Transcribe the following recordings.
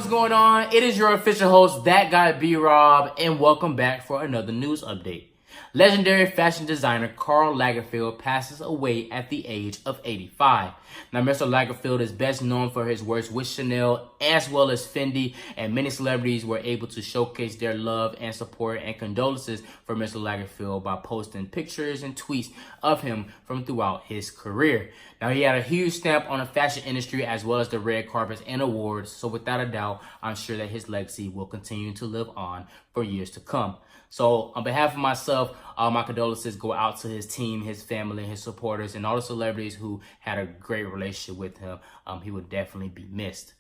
going on? It is your official host, ThatGuyBRoB, and welcome back for another news update. Legendary fashion designer Karl Lagerfeld passes away at the age of 85. Now, Mr. Lagerfeld is best known for his works with Chanel as well as Fendi, and many celebrities were able to showcase their love and support and condolences for Mr. Lagerfeld by posting pictures and tweets of him from throughout his career. Now, he had a huge stamp on the fashion industry as well as the red carpets and awards, so without a doubt, I'm sure that his legacy will continue to live on for years to come. So on behalf of myself, my condolences go out to his team, his family, his supporters, and all the celebrities who had a great relationship with him. He will definitely be missed.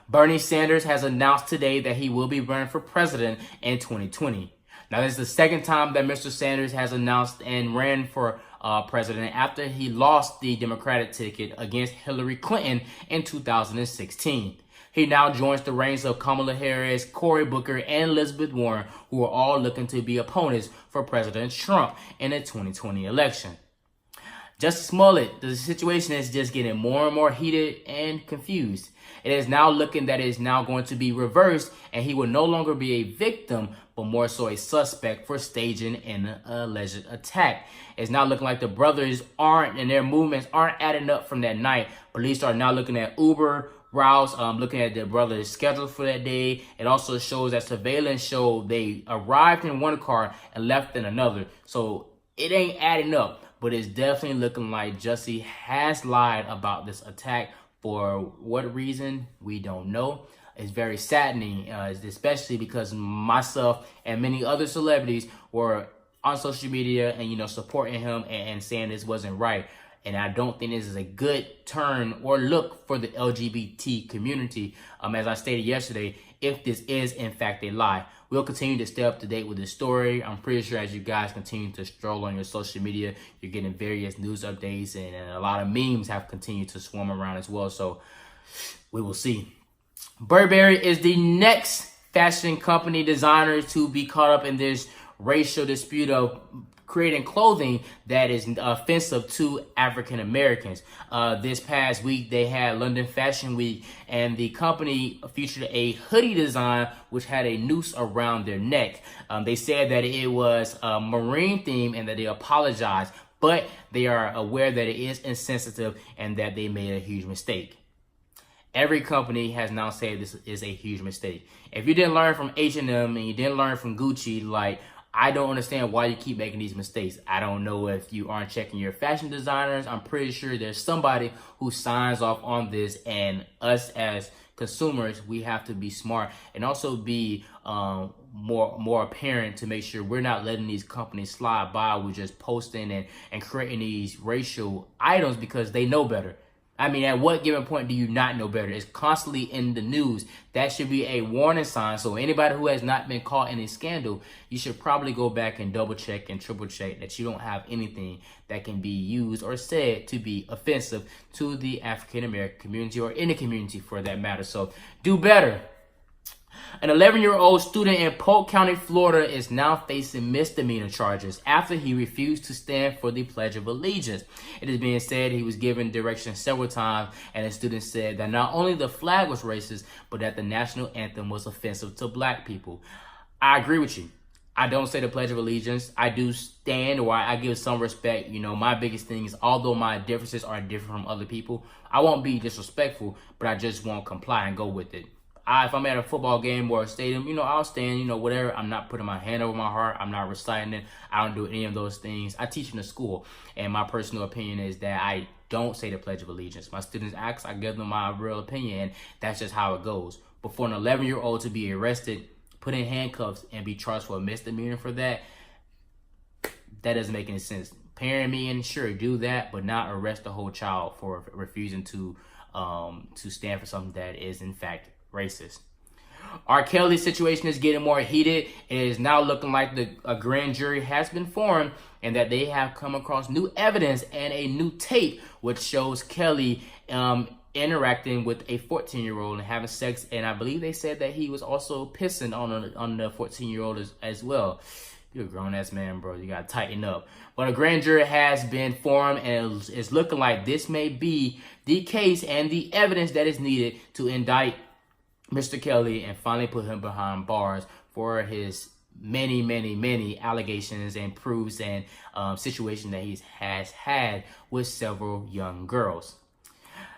Bernie Sanders has announced today that he will be running for president in 2020. Now, this is the second time that Mr. Sanders has announced and ran for president after he lost the Democratic ticket against Hillary Clinton in 2016. He now joins the ranks of Kamala Harris, Cory Booker, and Elizabeth Warren, who are all looking to be opponents for President Trump in the 2020 election. Jussie Smollett, the situation is just getting more and more heated and confused. It is now looking that it is now going to be reversed, and he will no longer be a victim, but more so a suspect for staging an alleged attack. It's now looking like the brothers and their movements aren't adding up from that night. Police are now looking at Uber routes, looking at the brothers' schedule for that day. It also shows that surveillance showed they arrived in one car and left in another. So it ain't adding up, but it's definitely looking like Jussie has lied about this attack. For what reason, we don't know. It's very saddening, especially because myself and many other celebrities were on social media and, supporting him and saying this wasn't right. And I don't think this is a good turn or look for the LGBT community, as I stated yesterday, if this is in fact a lie. We'll continue to stay up to date with this story. I'm pretty sure as you guys continue to stroll on your social media, you're getting various news updates, and a lot of memes have continued to swarm around as well. So we will see. Burberry is the next fashion company designer to be caught up in this racial dispute of creating clothing that is offensive to African Americans. This past week, they had London Fashion Week, and the company featured a hoodie design which had a noose around their neck. They said that it was a marine theme and that they apologized, but they are aware that it is insensitive and that they made a huge mistake. Every company has now said this is a huge mistake. If you didn't learn from H&M and you didn't learn from Gucci, I don't understand why you keep making these mistakes. I don't know if you aren't checking your fashion designers. I'm pretty sure there's somebody who signs off on this, and us as consumers, we have to be smart and also be more apparent to make sure we're not letting these companies slide by with just posting and creating these racial items because they know better. I mean, at what given point do you not know better? It's constantly in the news. That should be a warning sign. So anybody who has not been caught in a scandal, you should probably go back and double check and triple check that you don't have anything that can be used or said to be offensive to the African American community or any community for that matter. So do better. An 11-year-old student in Polk County, Florida is now facing misdemeanor charges after he refused to stand for the Pledge of Allegiance. It is being said he was given directions several times, and the student said that not only the flag was racist, but that the national anthem was offensive to black people. I agree with you. I don't say the Pledge of Allegiance. I do stand, or I give some respect. My biggest thing is, although my differences are different from other people, I won't be disrespectful, but I just won't comply and go with it. If I'm at a football game or a stadium, I'll stand, whatever. I'm not putting my hand over my heart. I'm not reciting it. I don't do any of those things. I teach in a school, and my personal opinion is that I don't say the Pledge of Allegiance. My students ask, I give them my real opinion, and that's just how it goes. But for an 11-year-old to be arrested, put in handcuffs, and be charged for a misdemeanor for that doesn't make any sense. Parent me and sure, do that, but not arrest the whole child for refusing to stand for something that is, in fact, racist. R. Kelly's situation is getting more heated. It is now looking like a grand jury has been formed and that they have come across new evidence and a new tape which shows Kelly interacting with a 14-year-old and having sex. And I believe they said that he was also pissing on the 14-year-old as well. You're a grown-ass man, bro. You got to tighten up. But a grand jury has been formed, and it's looking like this may be the case and the evidence that is needed to indict Mr. Kelly and finally put him behind bars for his many allegations and proofs and situations that he has had with several young girls.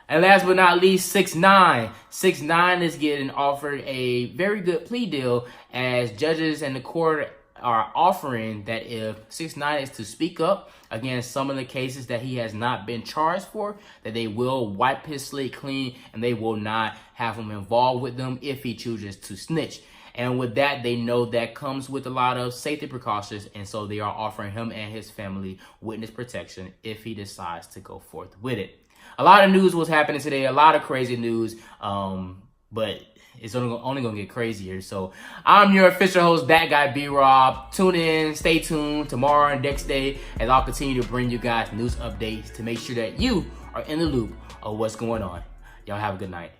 And last but not least, 6ix9ine. 6ix9ine is getting offered a very good plea deal, as judges and the court are offering that if 6ix9ine is to speak up against some of the cases that he has not been charged for, that they will wipe his slate clean and they will not have him involved with them if he chooses to snitch. And with that, they know that comes with a lot of safety precautions, and so they are offering him and his family witness protection if he decides to go forth with it. A lot of news was happening today, a lot of crazy news, but it's only going to get crazier. So I'm your official host, ThatGuyBRoB. Tune in, stay tuned tomorrow and next day as I'll continue to bring you guys news updates to make sure that you are in the loop of what's going on. Y'all have a good night.